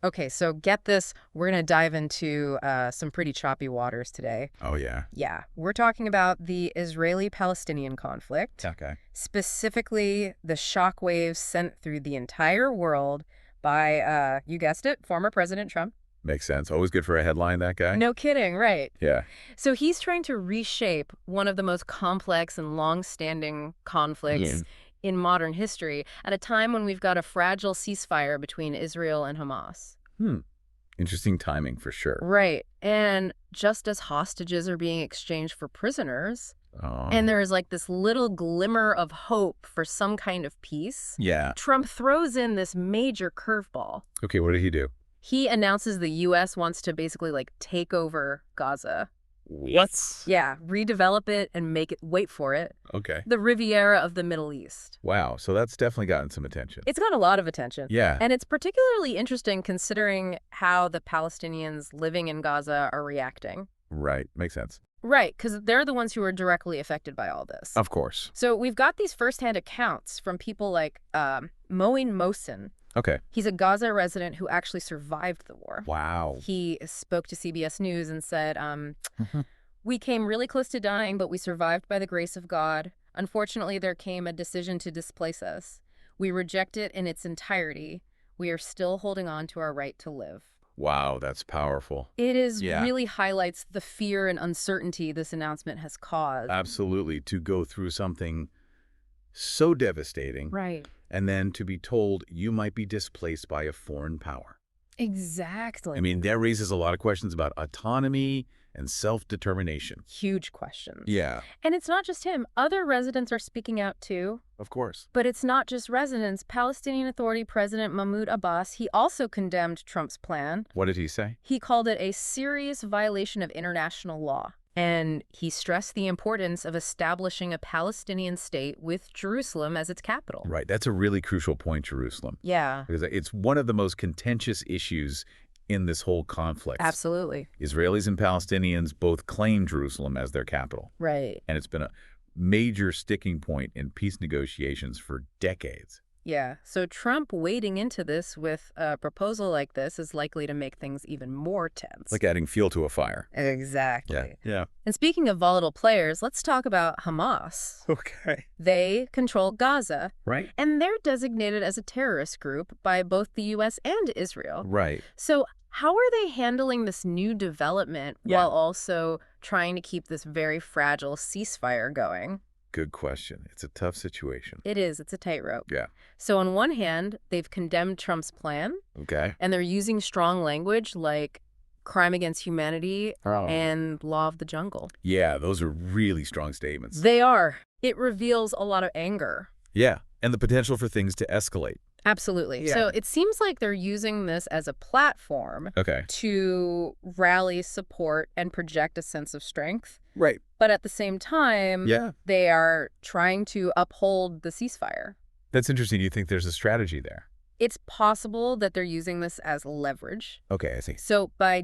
Okay, so get this. We're going to dive into some pretty choppy waters today. Oh, yeah. Yeah, we're talking about the Israeli-Palestinian conflict, Okay. specifically the shockwaves sent through the entire world by, you guessed it, former President Trump. Makes sense. Always good for a headline, that guy. No kidding, right. Yeah. So he's trying to reshape one of the most complex and long-standing conflicts in modern history at a time when we've got a fragile ceasefire between Israel and Hamas. Hmm. Interesting timing for sure. Right. And just as hostages are being exchanged for prisoners, Oh. and there is like this little glimmer of hope for some kind of peace, Yeah. Trump throws in this major curveball. Okay, what did he do? He announces the U.S. wants to basically like take over Gaza. What? Yeah, redevelop it and make it, wait for it, Okay. the Riviera of the Middle East. Wow, so that's definitely gotten some attention. It's got a lot of attention. Yeah. And it's particularly interesting considering how the Palestinians living in Gaza are reacting. Right. Makes sense. Right, because they're the ones who are directly affected by all this. Of course. So we've got these firsthand accounts from people like Moin Mohsen. Okay. He's a Gaza resident who actually survived the war. Wow. He spoke to CBS News and said, we came really close to dying, but we survived by the grace of God. Unfortunately, there came a decision to displace us. We reject it in its entirety. We are still holding on to our right to live. Wow, that's powerful. It is Yeah. really highlights the fear and uncertainty this announcement has caused. Absolutely. To go through something so devastating. Right. And then to be told you might be displaced by a foreign power. Exactly. I mean, that raises a lot of questions about autonomy and self-determination. Huge questions. Yeah, And it's not just him. Other residents are speaking out too. of course. But it's not just residents. Palestinian Authority President Mahmoud Abbas, he also condemned Trump's plan. What did he say? He called it a serious violation of international law. And he stressed the importance of establishing a Palestinian state with Jerusalem as its capital. Right, that's a really crucial point, Jerusalem. Yeah, Because it's one of the most contentious issues in this whole conflict. absolutely. Israelis and Palestinians both claim Jerusalem as their capital. Right. And it's been a major sticking point in peace negotiations for decades. Yeah. So Trump wading into this with a proposal like this is likely to make things even more tense. Like adding fuel to a fire. Exactly. Yeah. And speaking of volatile players, let's talk about Hamas. Okay. They control Gaza, Right? and they're designated as a terrorist group by both the U.S. and Israel. Right. So how are they handling this new development while also trying to keep this very fragile ceasefire going? Good question. It's a tough situation. It is. It's a tightrope. Yeah. So on one hand, they've condemned Trump's plan, Okay. and they're using strong language like crime against humanity and law of the jungle. Yeah, those are really strong statements. They are. It reveals a lot of anger. Yeah, and the potential for things to escalate. Absolutely. Yeah. So it seems like they're using this as a platform Okay. to rally support and project a sense of strength. Right. But at the same time, Yeah. they are trying to uphold the ceasefire. That's interesting. You think there's a strategy there? It's possible that they're using this as leverage. Okay, I see. So by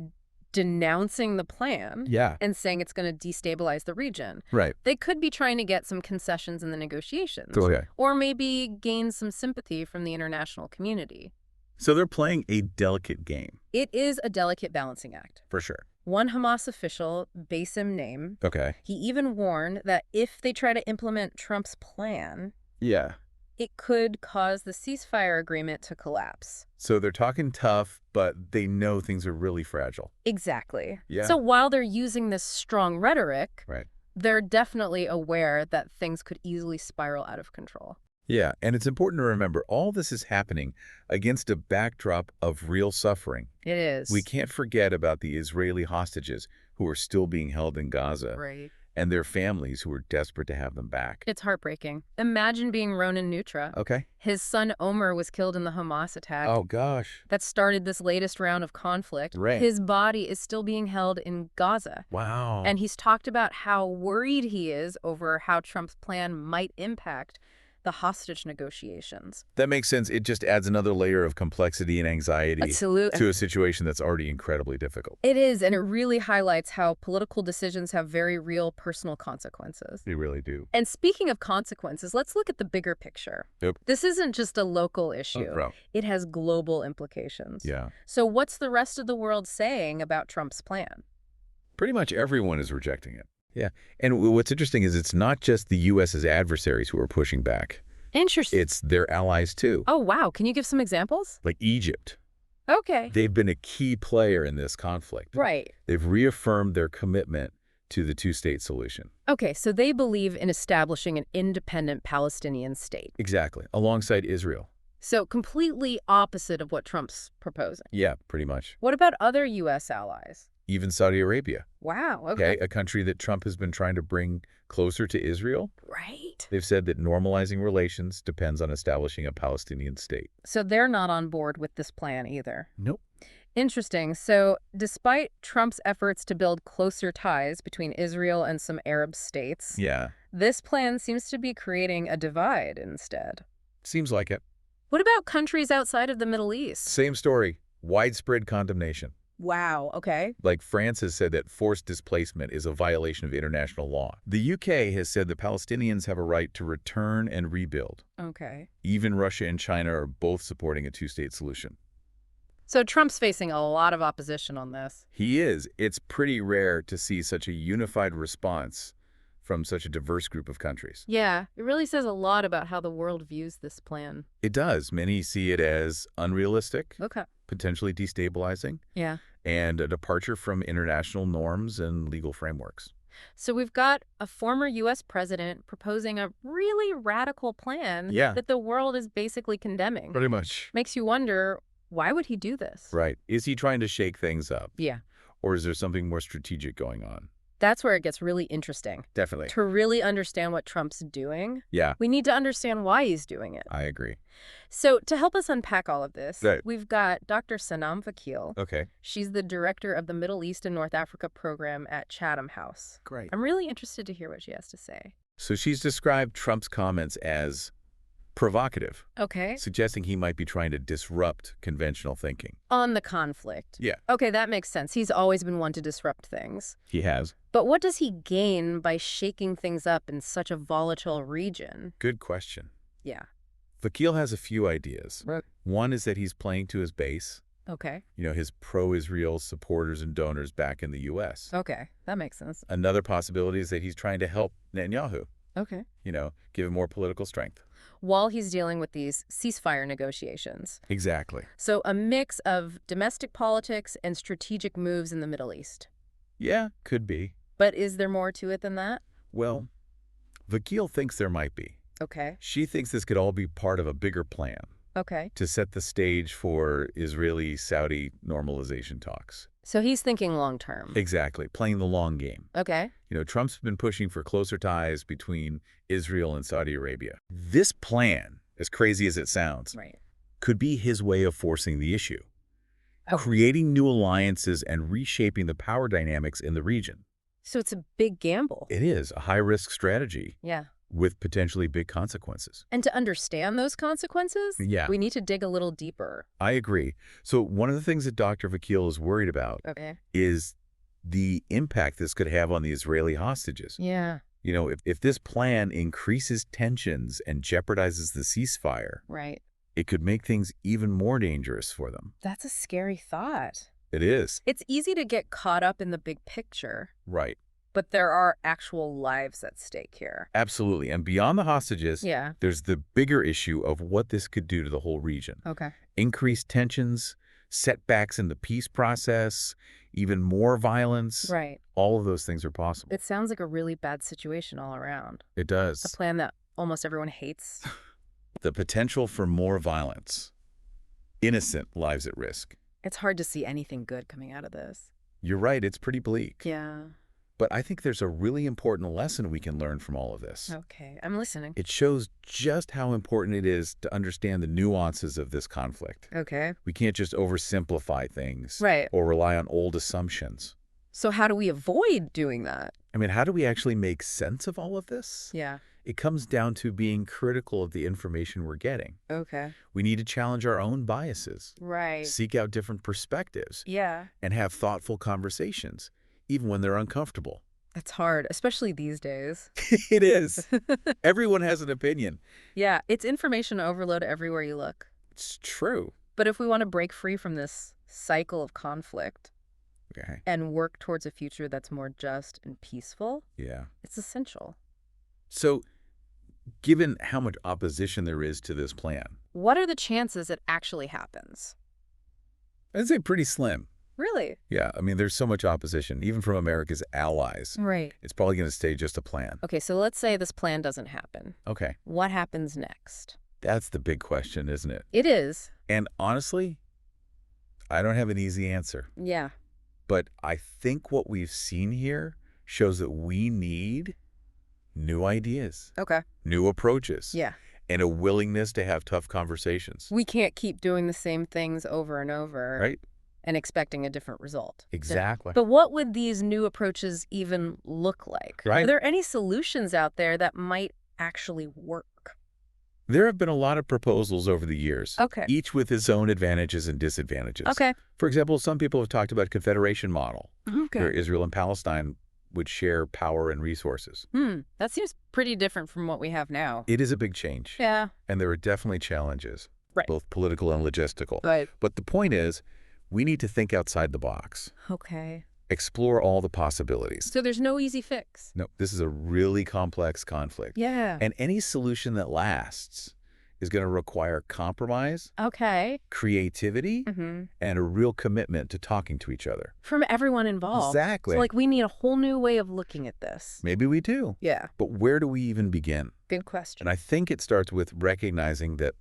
denouncing the plan Yeah. and saying it's going to destabilize the region, Right. they could be trying to get some concessions in the negotiations. Okay. Or maybe gain some sympathy from the international community. So they're playing a delicate game. It is a delicate balancing act. For sure. One Hamas official, Bassem Naim, Okay. he even warned that if they try to implement Trump's plan, Yeah. it could cause the ceasefire agreement to collapse. So they're talking tough, but they know things are really fragile. Exactly. Yeah. So while they're using this strong rhetoric, Right. they're definitely aware that things could easily spiral out of control. Yeah, and it's important to remember all this is happening against a backdrop of real suffering. It is. We can't forget about the Israeli hostages who are still being held in Gaza Right. and their families who are desperate to have them back. It's heartbreaking. Imagine being Ronan Nutra. Okay. His son Omer was killed in the Hamas attack. Oh, gosh. That started this latest round of conflict. Right. His body is still being held in Gaza. Wow. And he's talked about how worried he is over how Trump's plan might impact the hostage negotiations. That makes sense. It just adds another layer of complexity and anxiety Absolutely. to a situation that's already incredibly difficult. It is, and it really highlights how political decisions have very real personal consequences. They really do. And speaking of consequences, let's look at the bigger picture. Yep. This isn't just a local issue. Oh, it has global implications. yeah. So what's the rest of the world saying about Trump's plan? Pretty much everyone is rejecting it. Yeah. And what's interesting is it's not just the U.S.'s adversaries who are pushing back. Interesting. It's their allies, too. Oh, wow. Can you give some examples? Like Egypt. Okay. They've been a key player in this conflict. Right. They've reaffirmed their commitment to the two-state solution. Okay, so they believe in establishing an independent Palestinian state. Exactly. Alongside Israel. So completely opposite of what Trump's proposing. Yeah, pretty much. What about other U.S. allies? Even Saudi Arabia. Wow, Okay, a country that Trump has been trying to bring closer to Israel. Right. They've said that normalizing relations depends on establishing a Palestinian state. So they're not on board with this plan either. Nope. Interesting. So despite Trump's efforts to build closer ties between Israel and some Arab states, Yeah, this plan seems to be creating a divide instead. seems like it. What about countries outside of the Middle East? Same story. Widespread condemnation. Wow, okay. Like France has said that forced displacement is a violation of international law. The UK has said that Palestinians have a right to return and rebuild. Okay. Even Russia and China are both supporting a two-state solution. So Trump's facing a lot of opposition on this. He is. It's pretty rare to see such a unified response from such a diverse group of countries. Yeah, it really says a lot about how the world views this plan. It does. Many see it as unrealistic, Okay. potentially destabilizing, Yeah. and a departure from international norms and legal frameworks. So we've got a former U.S. president proposing a really radical plan Yeah. that the world is basically condemning. Pretty much. Makes you wonder, why would he do this? Right. Is he trying to shake things up? Yeah. Or is there something more strategic going on? That's where it gets really interesting. Definitely. To really understand what Trump's doing, Yeah, we need to understand why he's doing it. I agree. So to help us unpack all of this, Right. we've got Dr. Sanam Vakil. Okay. She's the director of the Middle East and North Africa program at Chatham House. Great. I'm really interested to hear what she has to say. So she's described Trump's comments as provocative, Okay. suggesting he might be trying to disrupt conventional thinking. On the conflict. Yeah. Okay, that makes sense. He's always been one to disrupt things. He has. But what does he gain by shaking things up in such a volatile region? Good question. Yeah. Vakil has a few ideas. Right. One is that he's playing to his base, Okay. his pro-Israel supporters and donors back in the U.S. Okay, that makes sense. Another possibility is that he's trying to help Netanyahu, Okay. give him more political strength. While he's dealing with these ceasefire negotiations. Exactly. So a mix of domestic politics and strategic moves in the Middle East. Yeah, could be. But is there more to it than that? Well, Vakil thinks there might be. Okay. She thinks this could all be part of a bigger plan Okay. to set the stage for Israeli-Saudi normalization talks. So he's thinking long term. Exactly, playing the long game. Okay. Trump's been pushing for closer ties between Israel and Saudi Arabia. This plan, as crazy as it sounds, Right. could be his way of forcing the issue, Oh. creating new alliances and reshaping the power dynamics in the region. So it's a big gamble. It is a high-risk strategy Yeah. with potentially big consequences. And to understand those consequences, Yeah. we need to dig a little deeper. I agree. So one of the things that Dr. Vakil is worried about Okay. is the impact this could have on the Israeli hostages. Yeah. If this plan increases tensions and jeopardizes the ceasefire, Right. it could make things even more dangerous for them. That's a scary thought. It is. It's easy to get caught up in the big picture, Right. but there are actual lives at stake here. Absolutely. And beyond the hostages, Yeah. there's the bigger issue of what this could do to the whole region. Okay. Increased tensions, setbacks in the peace process, even more violence. Right. All of those things are possible. It sounds like a really bad situation all around. It A does. plan that almost everyone hates. The potential for more violence. Innocent lives at risk. It's hard to see anything good coming out of this. You're right, it's pretty bleak. Yeah. But I think there's a really important lesson we can learn from all of this. Okay. I'm listening. It shows just how important it is to understand the nuances of this conflict. Okay. We can't just oversimplify things Right. or rely on old assumptions. So how do we avoid doing that? I mean, how do we actually make sense of all of this? Yeah. It comes down to being critical of the information we're getting. Okay. We need to challenge our own biases, Right. seek out different perspectives, Yeah. and have thoughtful conversations, even when they're uncomfortable. That's hard, especially these days. It is. Everyone has an opinion. Yeah, it's information overload everywhere you look. It's true. But if we want to break free from this cycle of conflict Okay. and work towards a future that's more just and peaceful, Yeah. it's essential. So, given how much opposition there is to this plan, What are the chances it actually happens? I'd say pretty slim. Really? Yeah, I mean, there's so much opposition, even from America's allies. Right. It's probably going to stay just a plan. Okay, so let's say this plan doesn't happen. Okay. What happens next? That's the big question, isn't it? It is. And honestly, I don't have an easy answer. Yeah. But I think what we've seen here shows that we need new ideas, Okay. new approaches, Yeah. and a willingness to have tough conversations. We can't keep doing the same things over and over. Right? And expecting a different result. Exactly. But what would these new approaches even look like? Right. Are there any solutions out there that might actually work? There have been a lot of proposals over the years, Okay. each with its own advantages and disadvantages. Okay. For example, some people have talked about a confederation model, Okay. where Israel and Palestine would share power and resources. That seems pretty different from what we have now. It is a big change. Yeah. And there are definitely challenges, Right. both political and logistical. Right. But the point is, we need to think outside the box, Okay. explore all the possibilities. So there's no easy fix. No, this is a really complex conflict. Yeah. And any solution that lasts is going to require compromise, Okay. creativity, Mm-hmm. and a real commitment to talking to each other. From everyone involved. Exactly. So, like, we need a whole new way of looking at this. Maybe we do. Yeah. But where do we even begin? Good question. And I think it starts with recognizing that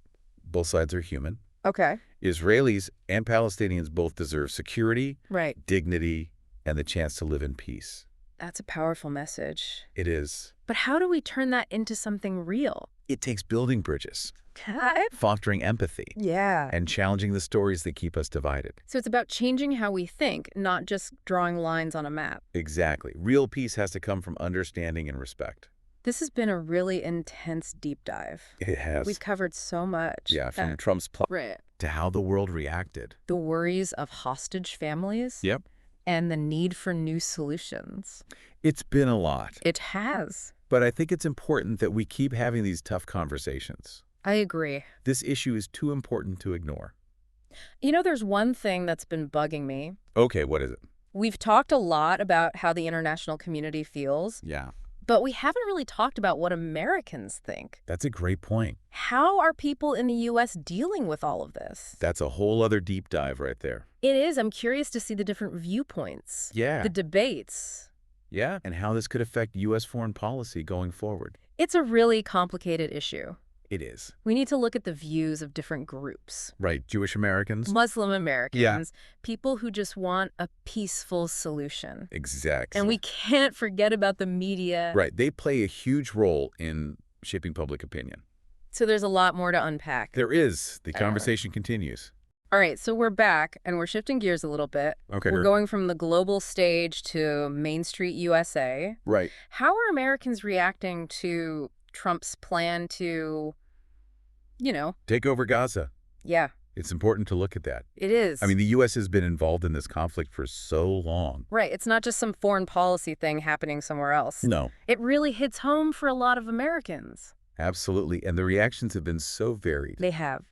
both sides are human. Okay. Israelis and Palestinians both deserve security, Right. dignity, and the chance to live in peace. That's a powerful message. It is. But how do we turn that into something real? It takes building bridges, Okay. fostering empathy, Yeah. and challenging the stories that keep us divided. So it's about changing how we think, not just drawing lines on a map. Exactly. Real peace has to come from understanding and respect. This has been a really intense deep dive. It has. We've covered so much. Yeah, from Trump's plan Right. to how the world reacted. The worries of hostage families. Yep. And the need for new solutions. It's been a lot. It has. But I think it's important that we keep having these tough conversations. I agree. This issue is too important to ignore. You know, there's one thing that's been bugging me. Okay, what is it? We've talked a lot about how the international community feels, Yeah, but we haven't really talked about what Americans think. that's a great point. How are people in the U.S. dealing with all of this? That's a whole other deep dive right there. It is. I'm curious to see the different viewpoints. Yeah. The debates. Yeah, and how this could affect U.S. foreign policy going forward. It's a really complicated issue. It is. We need to look at the views of different groups. Right, Jewish Americans? Muslim Americans, people who just want a peaceful solution. Exactly. And we can't forget about the media. Right, they play a huge role in shaping public opinion. So there's a lot more to unpack. There is. The All right. conversation continues. All right, so we're back, and we're shifting gears a little bit. Okay. We're going from the global stage to Main Street USA. Right. How are Americans reacting to Trump's plan to, Take over Gaza. yeah, It's important to look at that. it is. I mean, the U.S. has been involved in this conflict for so long. Right, it's not just some foreign policy thing happening somewhere else. No, It really hits home for a lot of Americans. absolutely. And the reactions have been so varied. They have.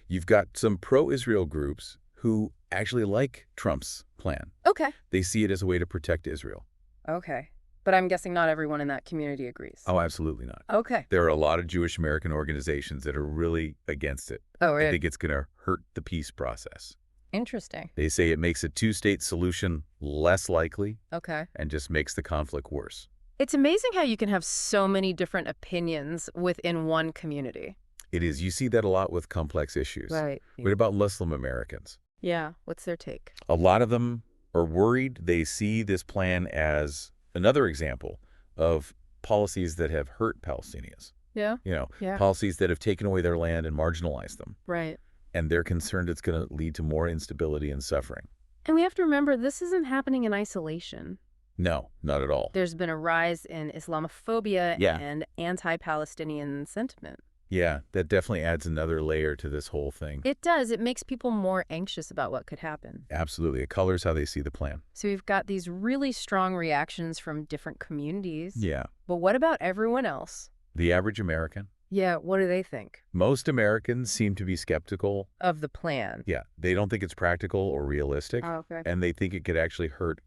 You've got some pro-Israel groups who actually like Trump's plan. Okay. They see it as a way to protect Israel. Okay. But I'm guessing not everyone in that community agrees. Oh, absolutely not. Okay. There are a lot of Jewish American organizations that are really against it. Oh, I right. think it's going to hurt the peace process. Interesting. They say it makes a two-state solution less likely Okay. and just makes the conflict worse. It's amazing how you can have so many different opinions within one community. It is. You see that a lot with complex issues. Right. What about Muslim Americans? Yeah. What's their take? A lot of them are worried. They see this plan as another example of policies that have hurt Palestinians. Yeah. Yeah. Policies that have taken away their land and marginalized them. Right. And they're concerned it's going to lead to more instability and suffering. And we have to remember this isn't happening in isolation. No, not at all. There's been a rise in Islamophobia Yeah. and anti-Palestinian sentiment. Yeah, that definitely adds another layer to this whole thing. It does. It makes people more anxious about what could happen. Absolutely. It colors how they see the plan. So we've got these really strong reactions from different communities. Yeah. But what about everyone else? The average American? Yeah, what do they think? Most Americans seem to be skeptical. Of the plan. Yeah, they don't think it's practical or realistic. Oh, okay. And they think it could actually hurt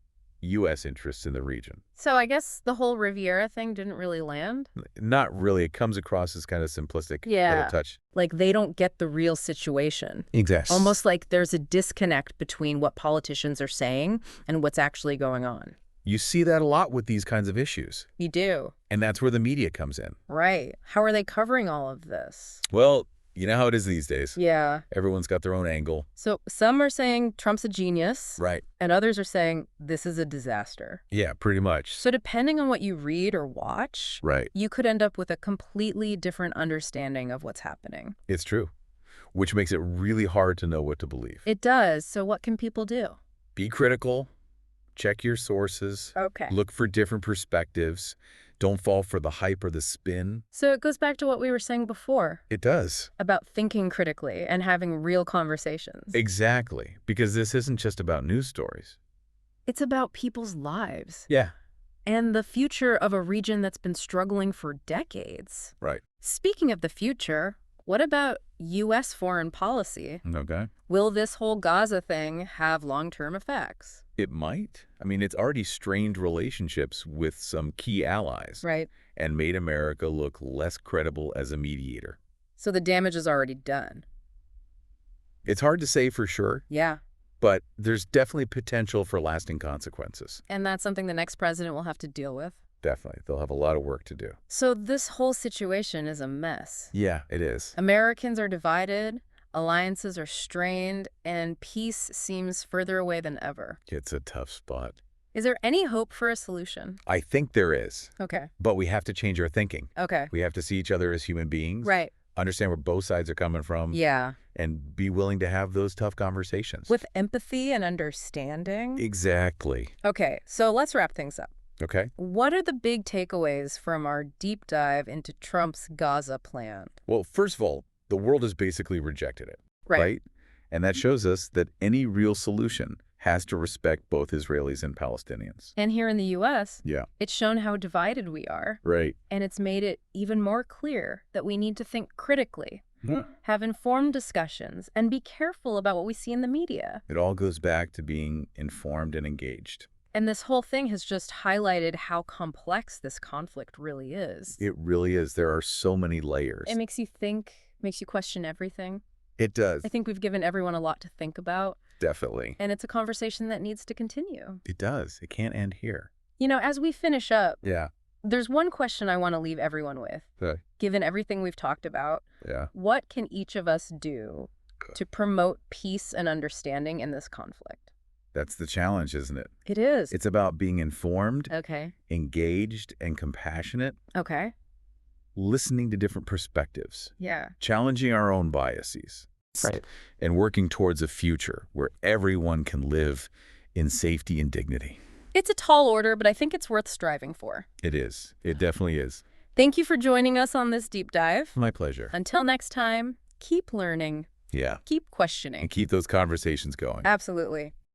U.S. interests in the region. So I guess the whole Riviera thing didn't really land? Not really. It comes across as kind of simplistic. Yeah. Little touch. Like they don't get the real situation. Exactly. Almost like there's a disconnect between what politicians are saying and what's actually going on. You see that a lot with these kinds of issues. You do. And that's where the media comes in. Right. How are they covering all of this? Well, you know how it is these days. Yeah. Everyone's got their own angle. So some are saying Trump's a genius. Right. And others are saying this is a disaster. Yeah, pretty much. So depending on what you read or watch, Right. you could end up with a completely different understanding of what's happening. It's true. Which makes it really hard to know what to believe. It does. So what can people do? Be critical. Check your sources. Okay. Look for different perspectives. Don't fall for the hype or the spin. So it goes back to what we were saying before It does. about thinking critically and having real conversations. Exactly. Because this isn't just about news stories. It's about people's lives Yeah. and the future of a region that's been struggling for decades. Right. Speaking of the future, what about U.S. foreign policy? Okay. Will this whole Gaza thing have long-term effects? It might. I mean, it's already strained relationships with some key allies. Right. And made America look less credible as a mediator. So the damage is already done. It's hard to say for sure, Yeah. but there's definitely potential for lasting consequences. And that's something the next president will have to deal with. Definitely. They'll have a lot of work to do. So this whole situation is a mess. Yeah, it is. Americans are divided, alliances are strained, and peace seems further away than ever. It's a tough spot. Is there any hope for a solution? I think there is, Okay. but we have to change our thinking. Okay. We have to see each other as human beings, Right. understand where both sides are coming from, Yeah. and be willing to have those tough conversations. With empathy and understanding? Exactly. Okay, so let's wrap things up. Okay. What are the big takeaways from our deep dive into Trump's Gaza plan? Well, first of all, the world has basically rejected it, Right. right? And that shows us that any real solution has to respect both Israelis and Palestinians. And here in the U.S., Yeah. it's shown how divided we are. Right. And it's made it even more clear that we need to think critically, Yeah. have informed discussions, and be careful about what we see in the media. It all goes back to being informed and engaged. And this whole thing has just highlighted how complex this conflict really is. It really is. There are so many layers. It makes you think, makes you question everything. It does. I think we've given everyone a lot to think about, Definitely. and it's a conversation that needs to continue. It does. It can't end here. You know, as we finish up, Yeah. there's one question I want to leave everyone with. Okay. Given everything we've talked about, Yeah. what can each of us do to promote peace and understanding in this conflict? That's the challenge, isn't it? It is. It's about being informed, Okay. engaged, and compassionate, Okay. listening to different perspectives, Yeah. challenging our own biases, Right. and working towards a future where everyone can live in safety and dignity. It's a tall order, but I think it's worth striving for. It is. It definitely is. Thank you for joining us on this deep dive. My pleasure. Until next time, keep learning, Yeah. keep questioning. And keep those conversations going. Absolutely.